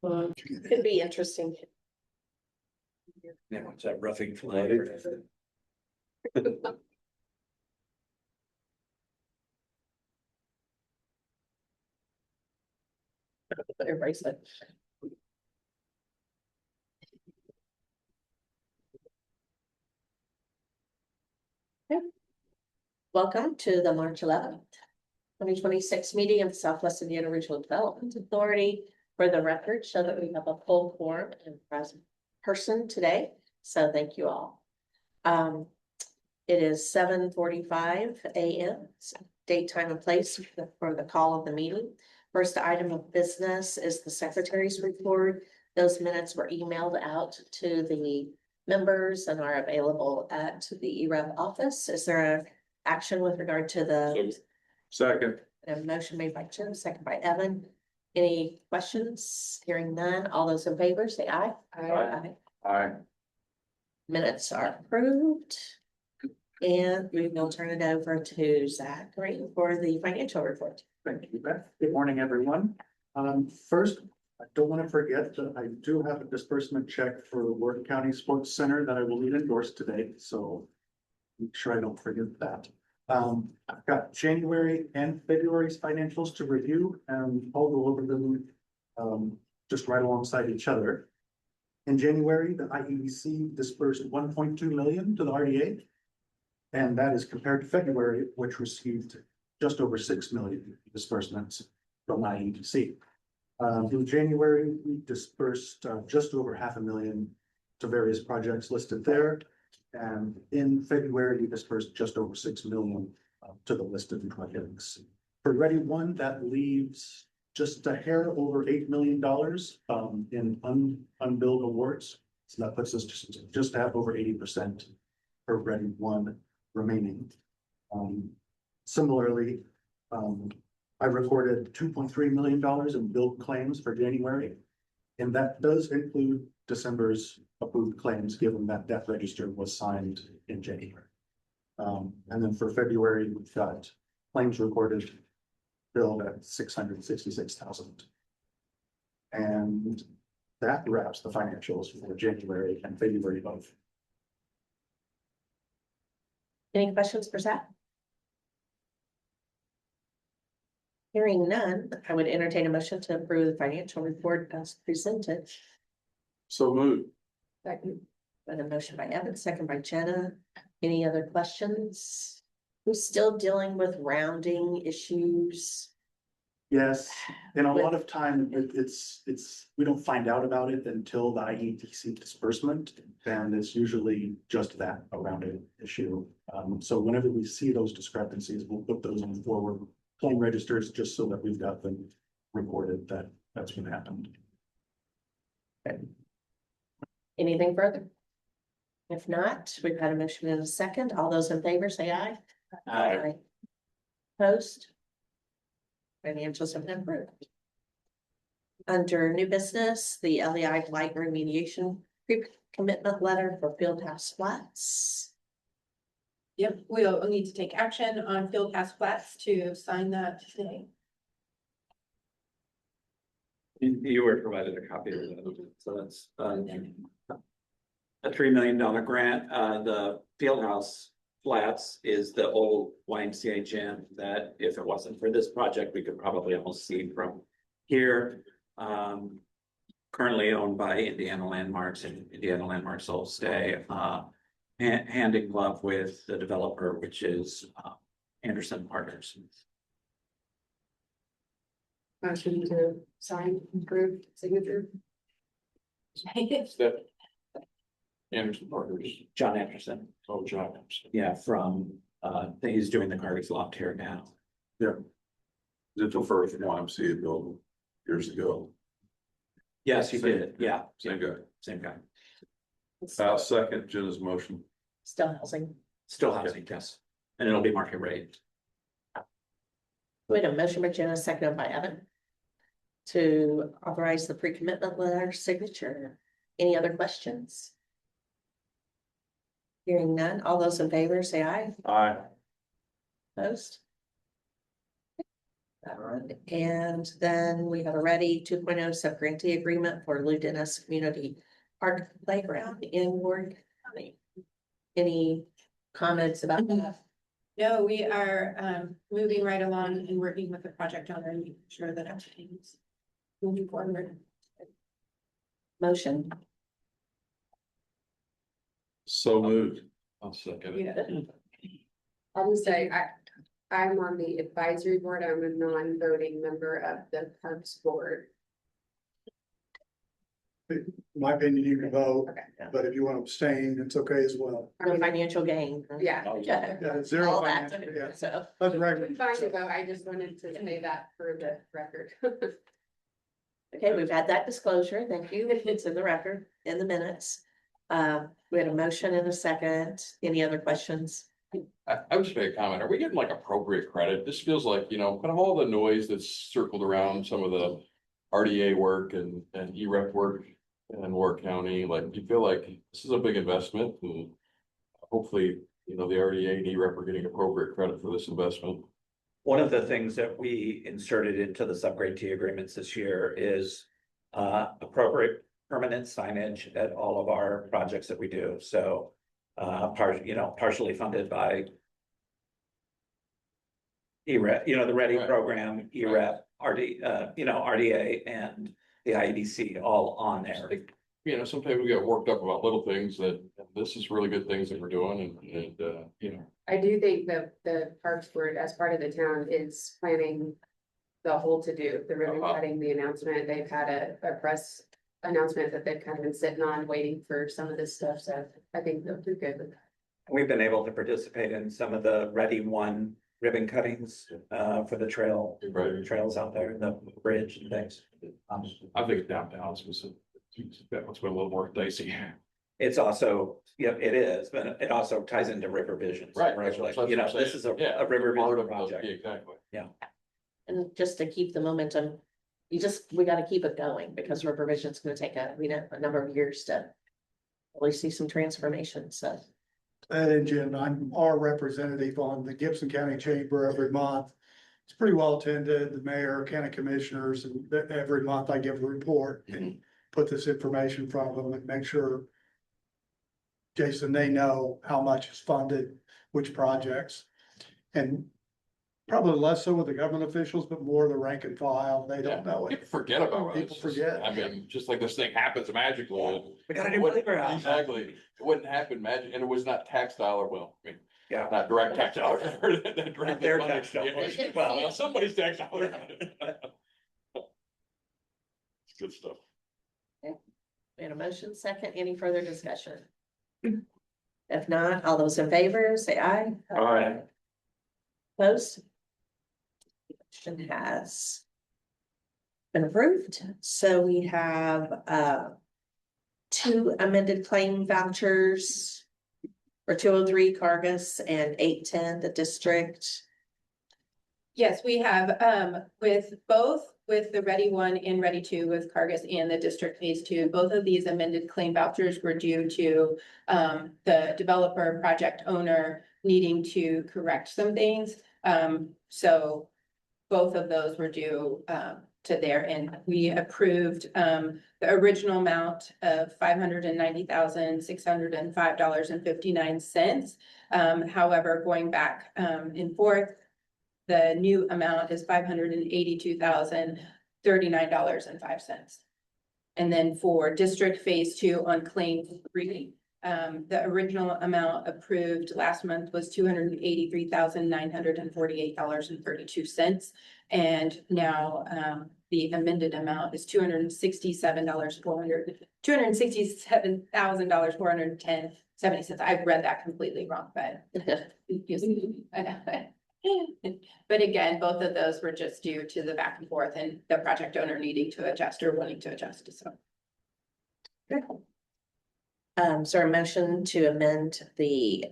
Could be interesting. Yeah, what's that roughing flag? Everybody said. Welcome to the March 11th, 2026 meeting of the Southwest Indiana Regional Development Authority. For the record, show that we have a full quorum and present person today. So thank you all. It is 7:45 a.m. Date, time, and place for the call of the meeting. First item of business is the secretary's report. Those minutes were emailed out to the members and are available at the EREV office. Is there an action with regard to the Second. a motion made by Jim, second by Evan? Any questions? Hearing none. All those in favor say aye. Aye. Minutes are approved. And we will turn it over to Zachary for the financial report. Thank you, Beth. Good morning, everyone. First, I don't want to forget that I do have a disbursement check for Ward County Sports Center that I will need endorsed today, so make sure I don't forget that. I've got January and February's financials to review, and I'll go over them just right alongside each other. In January, the IEDC dispersed 1.2 million to the RDA. And that is compared to February, which received just over 6 million disbursements from IEDC. In January, we dispersed just over $500,000 to various projects listed there. And in February, we dispersed just over 6 million to the listed projects. For Ready One, that leaves just a hair over $8 million in unbilled awards. So that puts us just to have over 80% for Ready One remaining. Similarly, I recorded $2.3 million in billed claims for January, and that does include December's approved claims, given that debt register was signed in January. And then for February, we've got claims recorded billed at $666,000. And that wraps the financials for January and February both. Any questions for Zach? Hearing none, I would entertain a motion to approve the financial report as presented. So moved. Second. With a motion by Evan, second by Jenna. Any other questions? We're still dealing with rounding issues. Yes, and a lot of time we don't find out about it until the IEDC disbursement, and it's usually just that, a rounded issue. So whenever we see those discrepancies, we'll put those on forward claim registers just so that we've got them recorded that that's what happened. Okay. Anything further? If not, we've had a motion in a second. All those in favor say aye. Aye. Opposed? Financials have been approved. Under new business, the LEI blight remediation pre-commitment letter for Fieldhouse Flats. Yep, we'll need to take action on Fieldhouse Flats to sign that today. You were provided a copy of that, so that's a $3 million grant. The Fieldhouse Flats is the old YMCA gym that, if it wasn't for this project, we could probably almost see from here. Currently owned by Indiana Landmarks, and Indiana Landmarks will stay hand in glove with the developer, which is Anderson Partners. Motion to sign, approve, signature. Step. Anderson Partners. John Anderson. Oh, John Anderson. Yeah, from he's doing the Carter's Loft here now. Yeah. Did the first YMCA building years ago. Yes, he did. Yeah, Same guy. same guy. I'll second Jenna's motion. Still housing. Still housing, yes, and it'll be market rate. We had a motion by Jenna, seconded by Evan, to authorize the pre-commitment letter signature. Any other questions? Hearing none, all those in favor say aye. Aye. Opposed? And then we have a ready 2.0 sub-grantee agreement for Lou Dennis Community Park Playground in Ward County. Any comments about that? No, we are moving right along and working with the project owner and making sure that everything's moving forward. Motion? So moved. I'll second it. Yeah. I'll just say, I'm on the advisory board. I'm a non-voting member of the Parks Board. In my opinion, you can vote, Okay. but if you want to abstain, it's okay as well. I No mean, financial gain. Yeah. Yeah. Yeah, zero. All that, financial, yeah. so. That's right. I'm fine to vote. I just wanted to say that for the record. Okay, we've had that disclosure. Thank you. It's in the record, in the minutes. We had a motion and a second. Any other questions? I would just make a comment. Are we getting like appropriate credit? This feels like, kind of all the noise that's circled around some of the RDA work and EREP work in Ward County. Like, do you feel like this is a big investment and hopefully, the RDA and EREP are getting appropriate credit for this investment? One of the things that we inserted into the subgrantee agreements this year is appropriate permanent signage at all of our projects that we do. So partially funded by EREP, the READY Right. program, EREP, RDA and the IEDC all on there. Sometimes we get worked up about little things that this is really good things that we're doing and. I do think that the Parks Board, as part of the town, is planning the whole to-do, the ribbon cutting, the announcement. They've had a press announcement that they've kind of been sitting on, waiting for some of this stuff, so I think they'll do good with that. We've been able to participate in some of the Ready One ribbon cuttings for the trails out there, the bridge and things. I think downtown specific, that one's been a little more dicey. It's also, it is, but it also ties into River Vision. Right. Like, That's what I'm this is saying. Yeah, a River part Vision of the- project. Exactly. And just to keep the momentum, we gotta keep it going because River Vision's gonna take a number of years to really see some transformation, so. And Jim, I'm our representative on the Gibson County Chamber every month. It's pretty well attended, the mayor, county commissioners, and every month I give a report and put this information in front of them and make sure Jason, they know how much is funded, which projects. And probably less so with the government officials, but more the rank and file, they don't know it. People forget about it. People forget. I mean, just like this thing happens magically. We got a new playground. Exactly. It wouldn't happen magic, and it was not tax dollar, Yeah. not direct tax dollar. Not their tax dollars. Well, somebody's tax dollar. It's good stuff. We had a motion second. Any further discussion? If not, all those in favor, say aye. Aye. Opposed? Motion has been approved. So we have two amended claim vouchers for 203 Cargus and 810 the district. Yes, we have, with the Ready One and Ready Two with Cargus and the District Phase Two, both of these amended claim vouchers were due to the developer project owner needing to correct some things. So both of those were due to their end. We approved the original amount of $590,605.59. However, going back and forth, the new amount is $582,039.05. And then for District Phase Two on Claim 3, the original amount approved last month was $283,948.32. And now the amended amount is $267,410.70. I've read that completely wrong, but but again, both of those were just due to the back and forth and the project owner needing to adjust or wanting to adjust, so. So a motion to amend the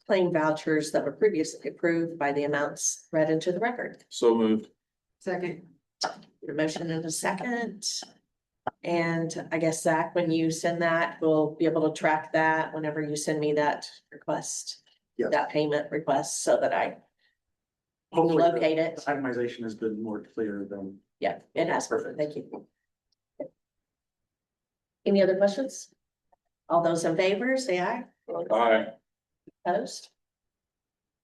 claim vouchers that were previously approved by the amounts read into the record. So moved. Second. A motion and a second. And I guess Zach, when you send that, we'll be able to track that whenever you send me that request. Yes. That payment request so that I Hopefully the locate it. itemization has been more clear than. Yeah, it has, perfect, thank you. Any other questions? All those in favor, say aye. Aye. Opposed?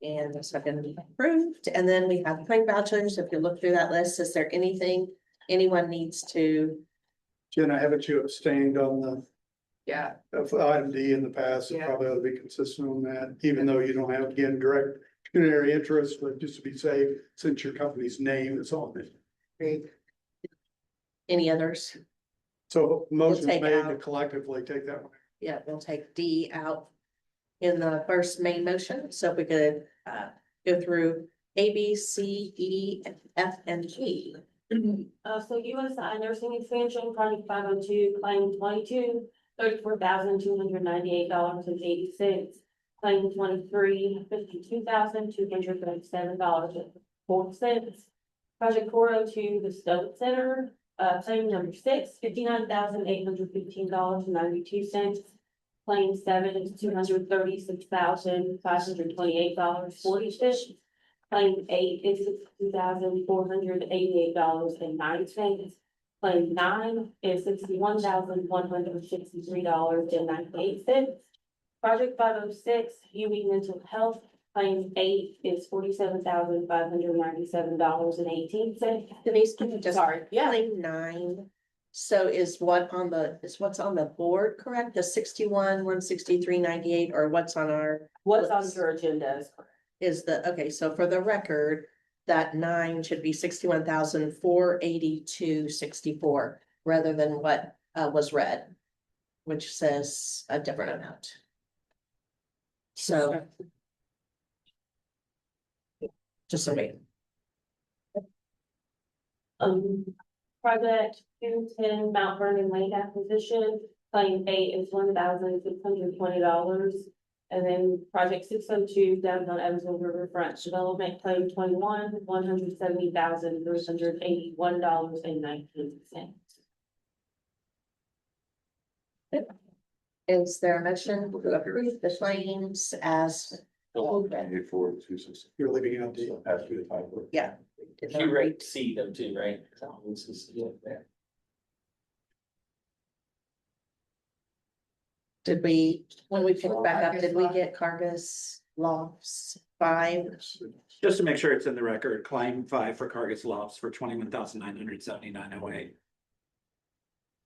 And that's not gonna be approved, and then we have claim vouchers, if you look through that list, is there anything anyone needs to? Jen, I haven't you abstained on the, Yeah, of item D in the past, you Yeah. probably ought to be consistent on that, even though you don't have, again, direct pecuniary interest, but just to be safe, since your company's name is on it. great. Any others? So motion's take made to out- collectively take that one. Yeah, we'll take D out in the first main motion, so if we could go through A, B, C, E, F, and G. So USI nursing expansion, project 502, claim 22, $34,298.86. Claim 23, $52,237.04. Project 402, the Stowe Center, claim number 6, $59,815.92. Claim 7 is $236,528.40. Claim 8 is $62,488.09. Claim 9 is $61,163.98. Project 506, UE Mental Health, claim 8 is $47,597.18. Denise, can you just? Sorry, yeah. Claim 9, so is what's on the board, correct? The 61,163.98, or what's on our? What's on your agenda is correct. Is okay, so for the record, that 9 should be 61,482.64 rather than what was read, which says a different amount. So. Just a minute. Project 210 Mount Vernon Lake acquisition, claim 8 is $1,620. And then project 602 downtown Evansville Riverfront development, claim 21, $170,381.19. Is there a motion to approve the claims as? Eight, 4, 2, 6. You're leaving out D. Has to be the typo. Yeah. You rate C them too, right? So this is, yeah, there. Did we, when we picked back up, did we get Cargus Lofts 5? Just to make sure it's in the record, claim 5 for Cargus Lofts for $21,979.08.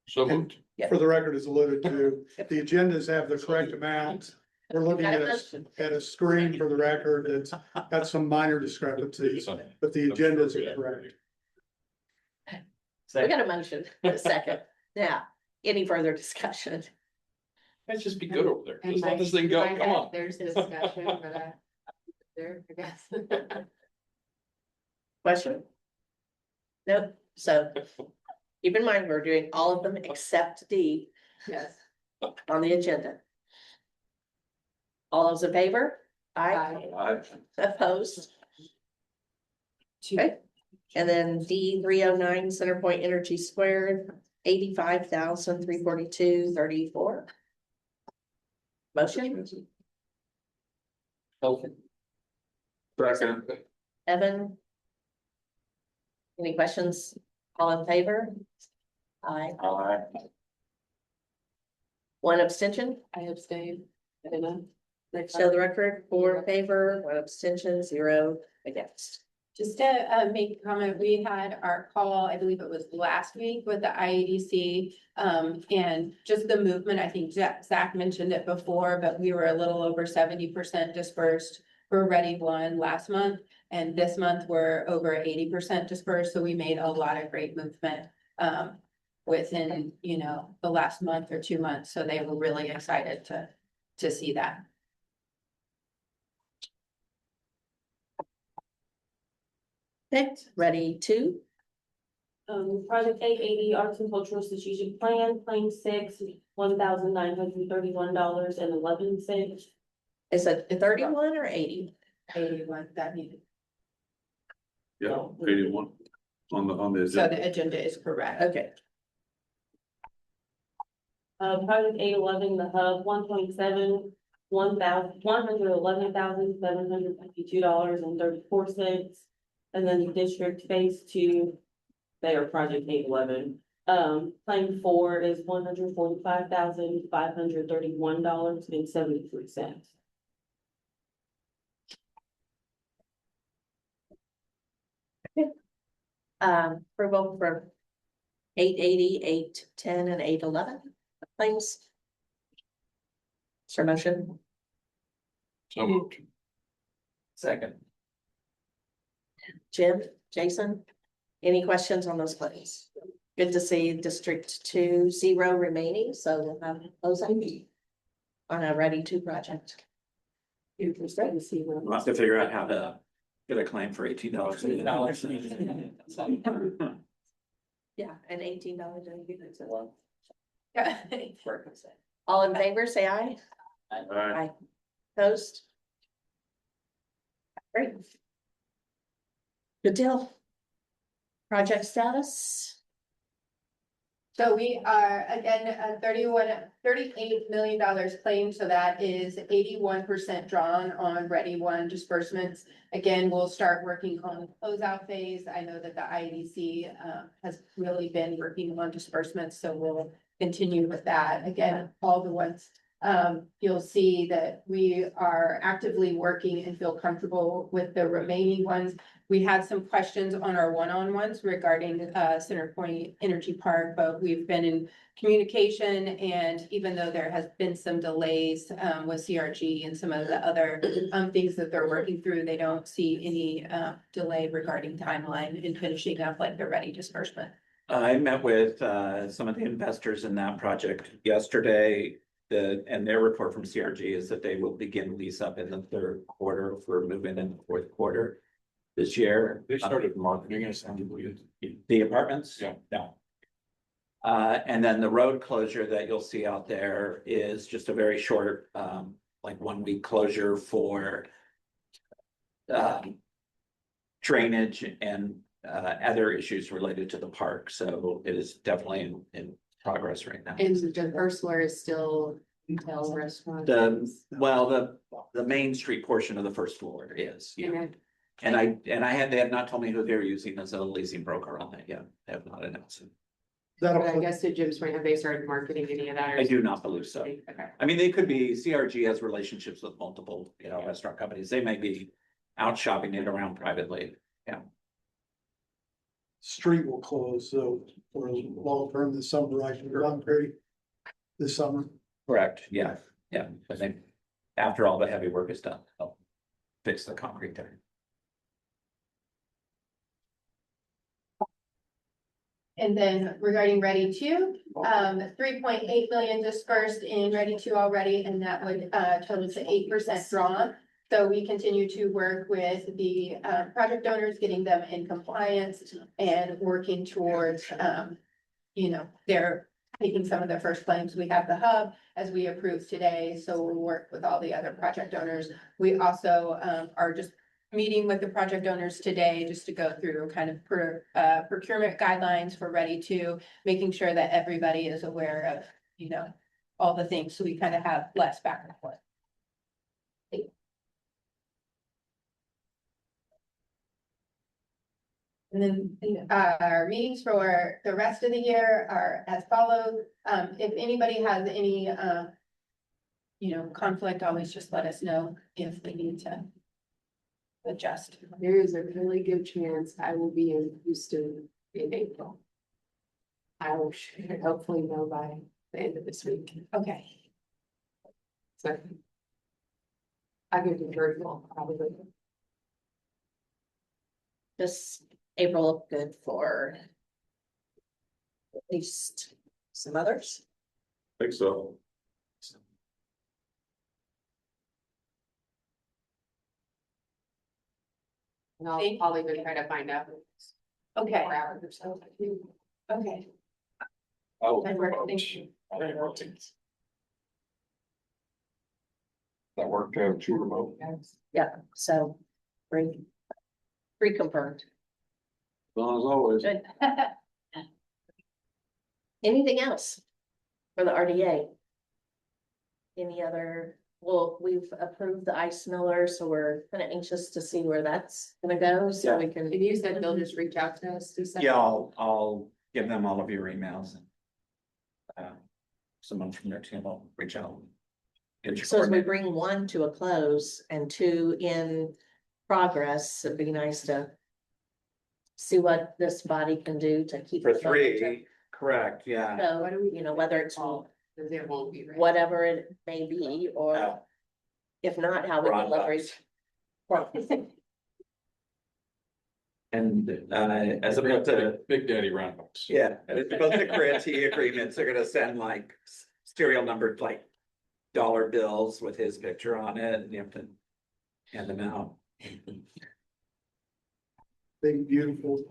So moved. For the record, as alluded to, the agendas have the correct amount. We're looking Got at a a, motion. at a screen for the record that's got some minor discrepancies, but the agendas are correct. We got a motion, a second. Now, any further discussion? Let's just be good over there. And Just let my- this thing go. in my Come head, on. There's discussion, but there, I guess. Question? Nope, so keep in mind, we're doing all of them except D Yes. on the agenda. All those in favor? Aye. Aye. Opposed? Okay, and then D 309 Centerpoint Energy Squared, 85,342.34. Motion, Second. Evan? Any questions? All in favor? Aye. Aye. One abstention? I abstain. I don't know. Show the record, 4 in favor, 1 abstention, 0 against. Just to make a comment, we had our call, I believe it was last week with the IEDC. And just the movement, I think Zach mentioned it before, but we were a little over 70% dispersed for Ready One last month. And this month we're over 80% dispersed, so we made a lot of great movement within, the last month or 2 months. So they were really excited to see that. Okay, ready to? Project 880 Arts and Cultural Strategic Plan, claim 6, $1,931.11. Is it 31 or 80? 81 that needed. Yeah, 81 on the. So the agenda is correct. Okay, Project 811, the hub, 1.7, $111,752.34. And then District Phase 2, they are Project 811. Claim 4 is $145,531.73. Approval for 880, 810, and 811 claims. Is there a motion? So moved. Second. Jim, Jason, any questions on those claims? Good to see District 2, 0 remaining, so we'll have those on a Ready To project. We're starting to see We'll them. have to figure out how to get a claim for $18. Yeah, and $18 as well. Yeah. All in favor, say aye. Aye. Opposed? Great. Good deal. Project status? So we are again, $38 million claimed, so that is 81% drawn on Ready One disbursements. Again, we'll start working on the closeout phase. I know that the IEDC has really been working on disbursements, so we'll continue with that. Again, all the ones, you'll see that we are actively working and feel comfortable with the remaining ones. We had some questions on our one-on-ones regarding Center Point Energy Park, but we've been in communication, and even though there has been some delays with CRG and some of the other things that they're working through, they don't see any delay regarding timeline in finishing up like the Ready disbursement. I met with some of the investors in that project yesterday. And their report from CRG is that they will begin lease up in the third quarter for moving in the fourth quarter this year. They started marketing it, The apartments? Yeah. No. And then the road closure that you'll see out there is just a very short, like 1 week closure for drainage and other issues related to the park. So it is definitely in progress right now. And the first floor is still retail restaurant. The main street portion of the first floor is, yeah. And they have not told me who they're using as a leasing broker on that yet. They have not announced it. That'll But I put, guess to Jim's point, have they started marketing any of that? or- I do not believe so. Okay. I mean, they could be, CRG has relationships with multiple, restaurant companies. They may be out shopping it around privately. street will close, so for a long term this summer, I can run pretty this summer. Correct, yeah. But then after all the heavy work is done, they'll fix the concrete there. And then regarding Ready Two, 3.8 million dispersed in Ready Two already, and that would total to 8% drawn. So we continue to work with the project owners, getting them in compliance and working towards, they're taking some of their first claims. We have the hub as we approved today, so we'll work with all the other project owners. We also are just meeting with the project owners today just to go through kind of procurement guidelines for Ready To, making sure that everybody is aware of, all the things, so we kind of have less back and forth. And then our meetings for the rest of the year are as follows. If anybody has any conflict, always just let us know if we need to adjust. There is a really good chance I will be in Houston in April. I will hopefully know by the end of this week. Okay. So I could do virtual probably. Does April look good for at least some others? Think so. And I'll even try to find out. Okay. 4 hours or so. Okay. Oh, That worked, thank you. that worked to have 2 remote. Yeah, so reconfirmed. As long as always. Good. Anything else for the RDA? Any other well, we've approved the ice miller, so we're kind of anxious to see where that's gonna go, so we can. And you said they'll just reach out to us to set. Yeah, I'll give them all of your emails and. Someone from their team will reach out. Get you So as we coordinated. bring one to a close and two in progress, it'd be nice to. See what this body can do to keep. For the momentum. three, correct, yeah. So, What do we- you know, whether it's Cause it won't be right. whatever it may be, or Yeah. if not, how we can Ron leverage. And as opposed to, Big Daddy roundhouse. yeah, and as opposed to guarantee agreements, they're gonna send like serial numbered like. Dollar bills with his picture on it, and you have to hand them out. Big, beautiful.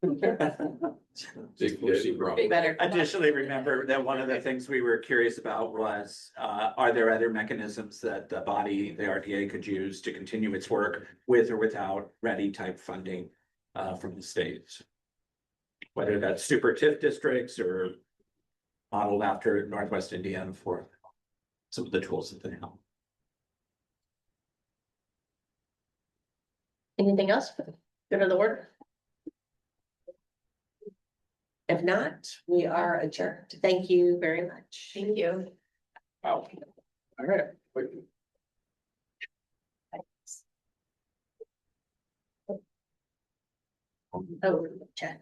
Big pussy problem. Better. Additionally, remember that one of the things we were curious about was, are there other mechanisms that the body, the RDA could use to continue its work with or without ready type funding, from the states? Whether that's super TIF districts or modeled after Northwest Indiana for some of the tools that they have. Anything else? Good of the order? If not, we are adjourned. Thank you very much. Thank you. Wow. All right. Oh, check.